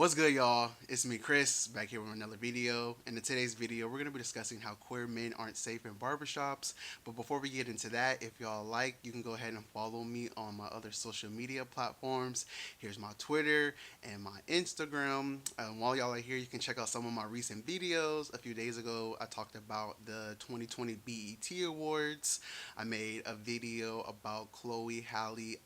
What's good, y'all? It's me, Chris, back here with another video. And in today's video, we're going to be discussing how queer men aren't safe in barbershops. But before we get into that, if y'all like, you can go ahead and follow me on my other social media platforms. Here's my Twitter and my Instagram. While y'all are here, you can check out some of my recent videos. A few days ago, I talked about the 2020 BET Awards. I made a video about Chloe Halle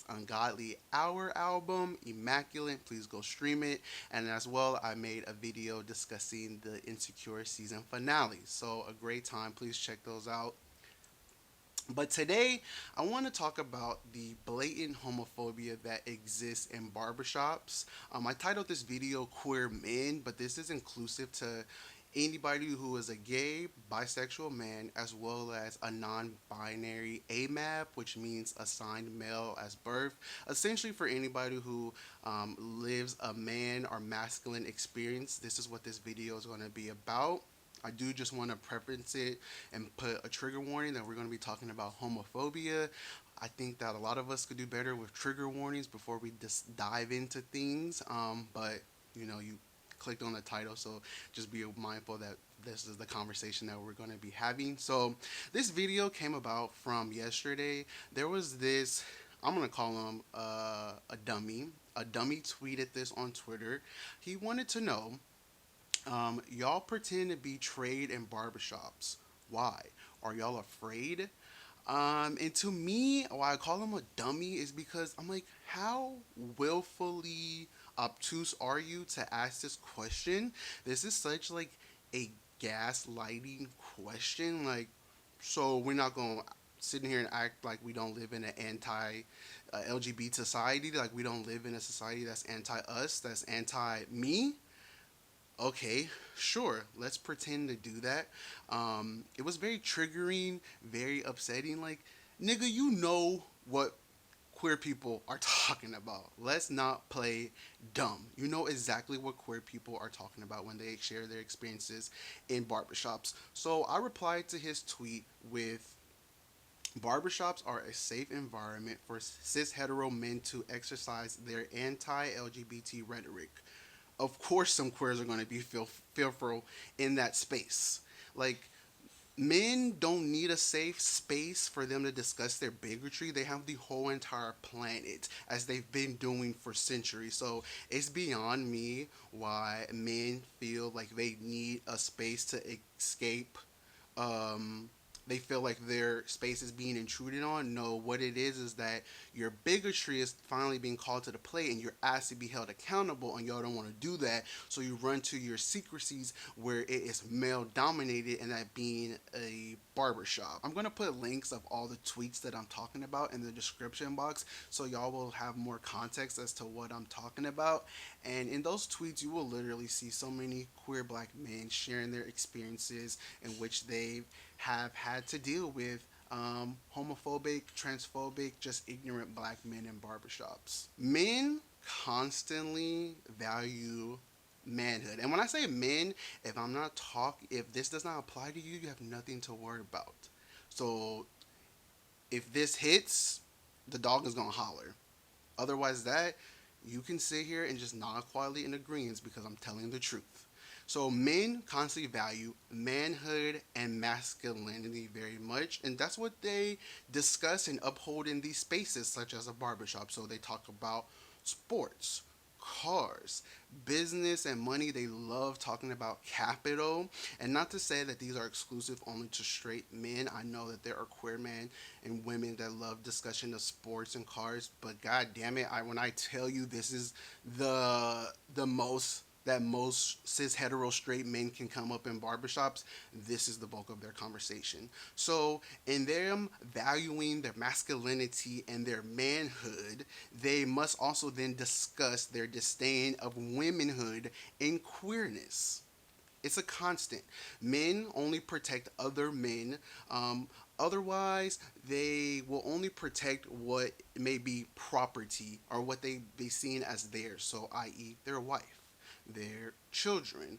Ungodly Hour album, Immaculate. Please go stream it. And as well, I made a video discussing the Insecure season finale. So, a great time. Please check those out. But today, I want to talk about the blatant homophobia that exists in barbershops. I titled this video Queer Men, but this is inclusive to anybody who is a gay, bisexual man, as well as a non binary AMAP, which means assigned male as birth. Essentially, for anybody who lives a man or masculine experience, this is what this video is going to be about. I do just want to preference it and put a trigger warning that we're going to be talking about homophobia. I think that a lot of us could do better with trigger warnings before we just dive into things. But you clicked on the title, so just be mindful that this is the conversation that we're going to be having. So this video came about from yesterday. There was this, I'm going to call him a dummy. A dummy tweeted this on Twitter. He wanted to know, y'all pretend to be trade in barbershops. Why? Are y'all afraid? And to me, why I call him a dummy is because I'm like, how willfully obtuse are you to ask this question? This is such like a gaslighting question. Like, so we're not gonna sit in here and act like we don't live in an anti LGBT society, like we don't live in a society that's anti us, that's anti me. Okay, sure, let's pretend to do that. It was very triggering, very upsetting. Like, nigga, you know what queer people are talking about. Let's not play dumb. You know exactly what queer people are talking about when they share their experiences in barbershops. So I replied to his tweet with, barbershops are a safe environment for cis hetero men to exercise their anti LGBT rhetoric. Of course, some queers are going to be fearful in that space. Like, men don't need a safe space for them to discuss their bigotry. They have the whole entire planet, as they've been doing for centuries. So it's beyond me why men feel like they need a space to escape. Um, they feel like their space is being intruded on. No, what it is that your bigotry is finally being called to the plate and you're asked to be held accountable, and y'all don't want to do that. So you run to your secrecies where it is male dominated, and that being a barbershop. I'm going to put links of all the tweets that I'm talking about in the description box so y'all will have more context as to what I'm talking about. And in those tweets, you will literally see so many queer black men sharing their experiences in which they have had to deal with homophobic, transphobic, just ignorant black men in barbershops. Men constantly value manhood. And when I say men, if this does not apply to you, you have nothing to worry about. So if this hits, the dog is gonna holler. Otherwise, that you can sit here and just nod quietly in agreement because I'm telling the truth. So men constantly value manhood and masculinity very much, and that's what they discuss and uphold in these spaces, such as a barbershop. So they talk about sports, cars, business, and money. They love talking about capital. And not to say that these are exclusive only to straight men. I know that there are queer men and women that love discussion of sports and cars, but god damn it, when I tell you this is the most that most cis hetero straight men can come up in barbershops, this is the bulk of their conversation. So, in them valuing their masculinity and their manhood, they must also then discuss their disdain of womanhood and queerness. It's a constant. Men only protect other men. Otherwise, they will only protect what may be property or what they be seen as theirs. So, i.e., their wife. their children,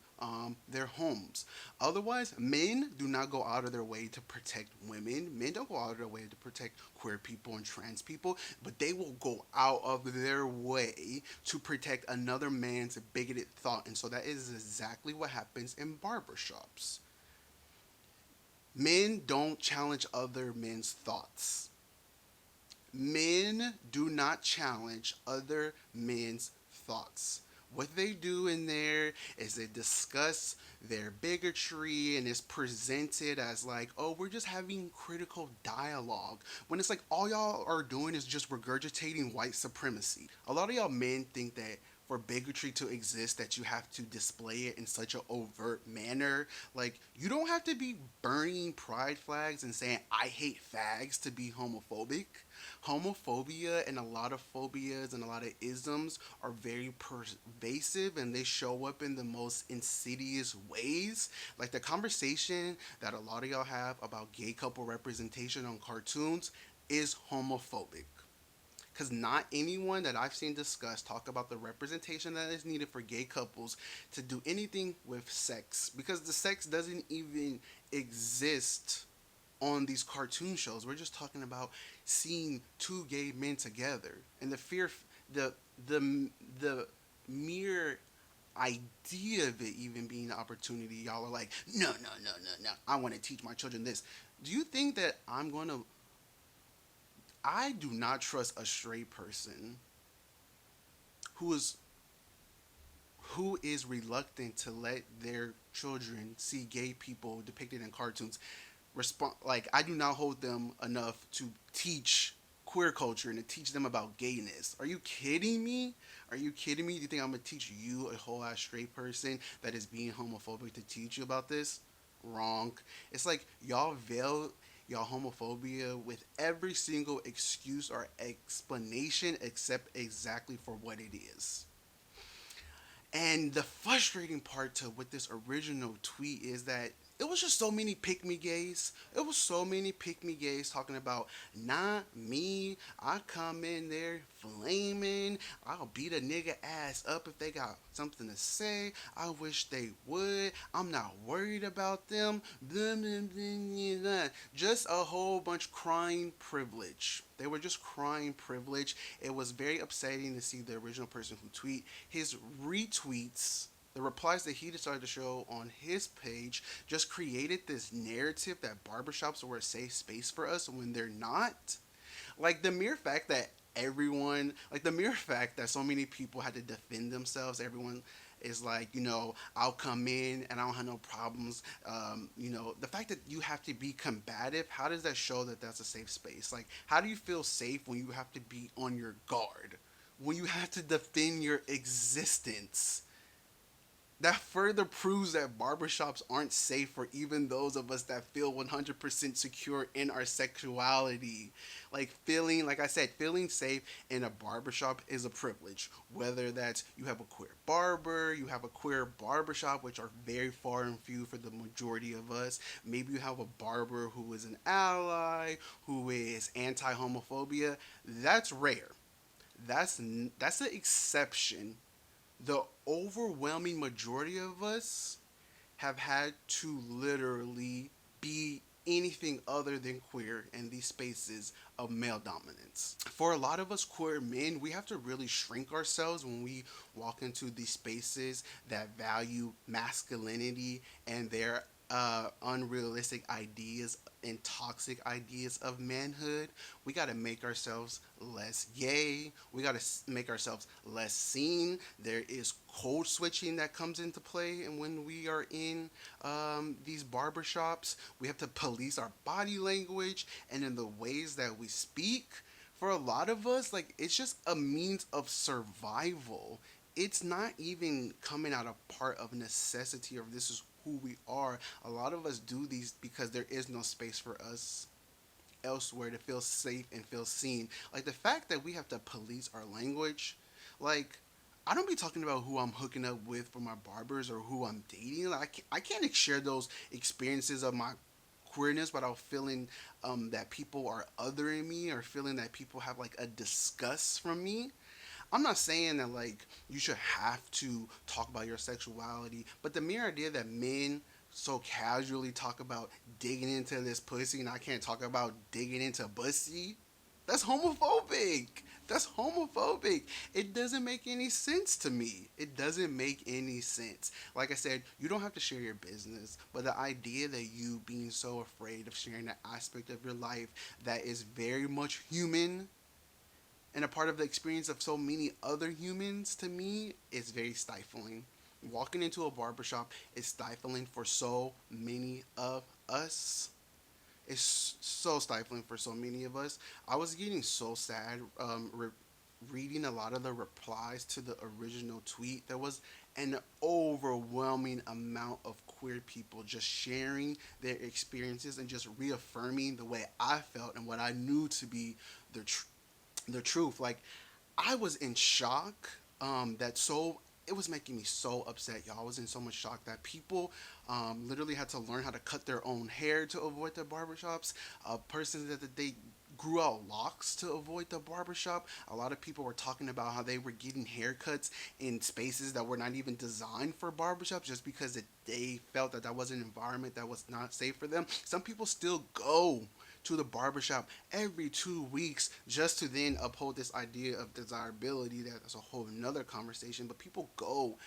their homes. Otherwise, men do not go out of their way to protect women. Men don't go out of their way to protect queer people and trans people, but they will go out of their way to protect another man's bigoted thought. And so that is exactly what happens in barbershops. Men don't challenge other men's thoughts. Men do not challenge other men's thoughts. What they do in there is they discuss their bigotry and it's presented as like, oh, we're just having critical dialogue. When it's like all y'all are doing is just regurgitating white supremacy. A lot of y'all men think that for bigotry to exist that you have to display it in such an overt manner. Like you don't have to be burning pride flags and saying I hate fags to be homophobic. Homophobia and a lot of phobias and a lot of isms are very pervasive and they show up in the most insidious ways. Like the conversation that a lot of y'all have about gay couple representation on cartoons is homophobic. Because not anyone that I've seen discuss talk about the representation that is needed for gay couples to do anything with sex. Because the sex doesn't even exist on these cartoon shows. We're just talking about seeing two gay men together, and the fear, the the mere idea of it even being an opportunity. Y'all are like, no, no, no, no, no. I want to teach my children this. Do you think that I'm going to? I do not trust a straight person who is reluctant to let their children see gay people depicted in cartoons respond. Like I do not hold them enough to teach queer culture and to teach them about gayness. Are you kidding me? Are you kidding me? Do you think I'm gonna teach you, a whole ass straight person that is being homophobic, to teach you about this? Wrong. It's like y'all veil y'all homophobia with every single excuse or explanation except exactly for what it is. And the frustrating part to with this original tweet is that it was just so many pick me gays. It was so many pick me gays talking about not me. I come in there flaming. I'll beat a nigga ass up if they got something to say. I wish they would. I'm not worried about them. Blah, blah, blah, blah. Just a whole bunch crying privilege. They were just crying privilege. It was very upsetting to see the original person who tweet his retweets, the replies that he decided to show on his page just created this narrative that barbershops were a safe space for us when they're not. Like the mere fact that like the mere fact that so many people had to defend themselves, everyone is like, I'll come in and I don't have no problems. The fact that you have to be combative, how does that show that that's a safe space? Like, how do you feel safe when you have to be on your guard? When you have to defend your existence? That further proves that barbershops aren't safe for even those of us that feel 100% secure in our sexuality. Like feeling, like I said, feeling safe in a barbershop is a privilege. Whether that's you have a queer barber, you have a queer barbershop, which are very far and few for the majority of us. Maybe you have a barber who is an ally, who is anti-homophobia. That's rare. That's the exception. The overwhelming majority of us have had to literally be anything other than queer in these spaces of male dominance. For a lot of us queer men, we have to really shrink ourselves when we walk into these spaces that value masculinity and their unrealistic ideas and toxic ideas of manhood. We got to make ourselves less gay. We got to make ourselves less seen. There is code switching that comes into play, and when we are in these barbershops, we have to police our body language and in the ways that we speak. For a lot of us, like it's just a means of survival. It's not even coming out of part of necessity or this is who we are. A lot of us do these because there is no space for us elsewhere to feel safe and feel seen. Like the fact that we have to police our language, like I don't be talking about who I'm hooking up with for my barbers or who I'm dating. Like I can't share those experiences of my queerness without feeling that people are othering me or feeling that people have like a disgust from me. I'm not saying that like you should have to talk about your sexuality, but the mere idea that men so casually talk about digging into this pussy and I can't talk about digging into pussy, that's homophobic. That's homophobic. It doesn't make any sense to me. It doesn't make any sense. Like I said, you don't have to share your business, but the idea that you being so afraid of sharing that aspect of your life that is very much human and a part of the experience of so many other humans, to me is very stifling. Walking into a barbershop is stifling for so many of us. It's so stifling for so many of us. I was getting so sad reading a lot of the replies to the original tweet. There was an overwhelming amount of queer people just sharing their experiences and just reaffirming the way I felt and what I knew to be the the truth. Like I was in shock. That so it was making me so upset, y'all. I was in so much shock that people literally had to learn how to cut their own hair to avoid the barbershops. Persons that they grew out locks to avoid the barbershop. A lot of people were talking about how they were getting haircuts in spaces that were not even designed for barbershops just because they felt that that was an environment that was not safe for them. Some people still go to the barbershop every 2 weeks just to then uphold this idea of desirability. That's a whole nother conversation, but people go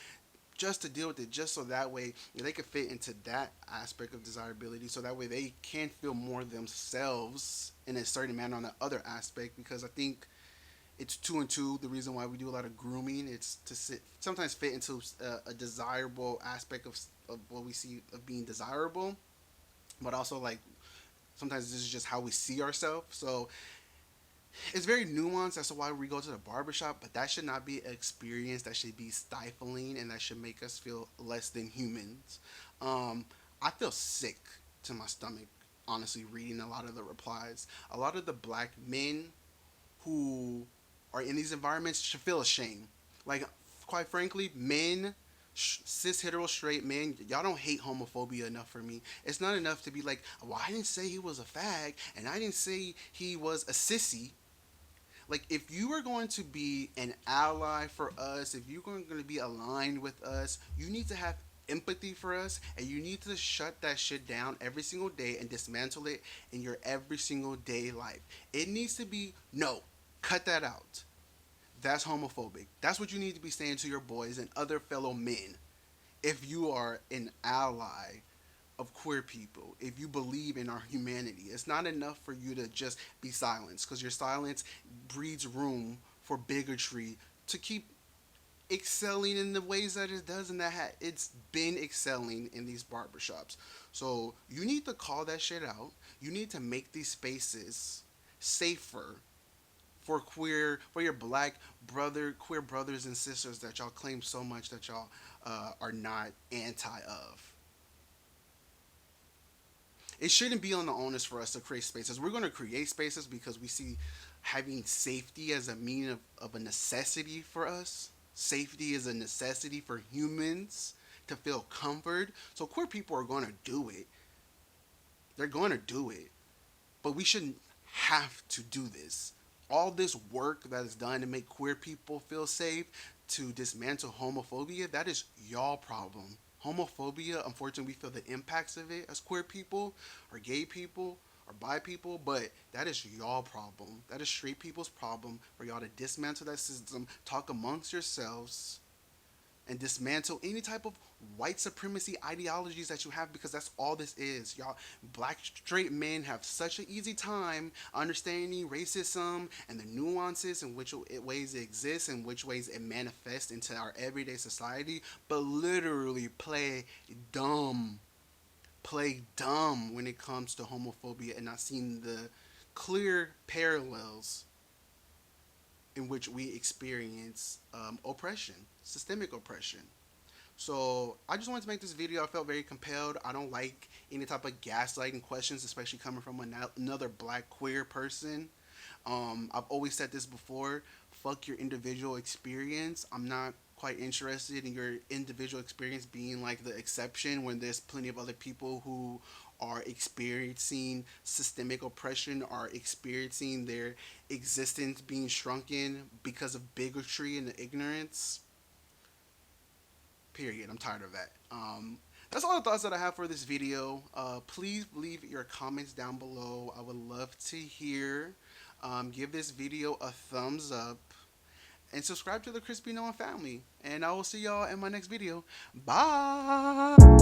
just to deal with it, just so that way they could fit into that aspect of desirability, so that way they can feel more themselves in a certain manner on the other aspect. Because I think it's two and two. The reason why we do a lot of grooming, it's to sometimes fit into a desirable aspect of what we see of being desirable, but also like sometimes this is just how we see ourselves. So it's very nuanced as to why we go to the barbershop, but that should not be an experience that should be stifling and that should make us feel less than humans. I feel sick to my stomach, honestly, reading a lot of the replies. A lot of the black men who are in these environments should feel ashamed. Like, quite frankly, men, cis hetero straight men, y'all don't hate homophobia enough for me. It's not enough to be like, well, I didn't say he was a fag and I didn't say he was a sissy. Like, if you are going to be an ally for us, if you're going to be aligned with us, you need to have empathy for us, and you need to shut that shit down every single day and dismantle it in your every single day life. It needs to be no, cut that out. That's homophobic. That's what you need to be saying to your boys and other fellow men. If you are an ally of queer people, if you believe in our humanity, it's not enough for you to just be silenced, because your silence breeds room for bigotry to keep excelling in the ways that it does, and it's been excelling in these barbershops. So you need to call that shit out. You need to make these spaces safer for your black queer brothers and sisters that y'all claim so much that y'all are not anti of. It shouldn't be on the onus for us to create spaces. We're going to create spaces because we see having safety as a mean of a necessity for us. Safety is a necessity for humans to feel comfort. So queer people are going to do it. They're going to do it. But we shouldn't have to do this. All this work that is done to make queer people feel safe, to dismantle homophobia, that is y'all problem. Homophobia, unfortunately, we feel the impacts of it as queer people, or gay people, or bi people, but that is y'all problem. That is straight people's problem for y'all to dismantle that system, talk amongst yourselves, and dismantle any type of white supremacy ideologies that you have, because that's all this is. Y'all, black straight men have such an easy time understanding racism and the nuances in which ways it exists and which ways it manifests into our everyday society, but literally dumb play dumb when it comes to homophobia and not seeing the clear parallels in which we experience oppression, systemic oppression. So I just wanted to make this video. I felt very compelled. I don't like any type of gaslighting questions, especially coming from another black queer person. I've always said this before. Fuck your individual experience. I'm not quite interested in your individual experience being like the exception when there's plenty of other people who are experiencing systemic oppression, are experiencing their existence being shrunken because of bigotry and ignorance. Period. I'm tired of that. That's all the thoughts that I have for this video. Please leave your comments down below. I would love to hear. Give this video a thumbs up and subscribe to the Crispy Knowin family. And I will see y'all in my next video. Bye.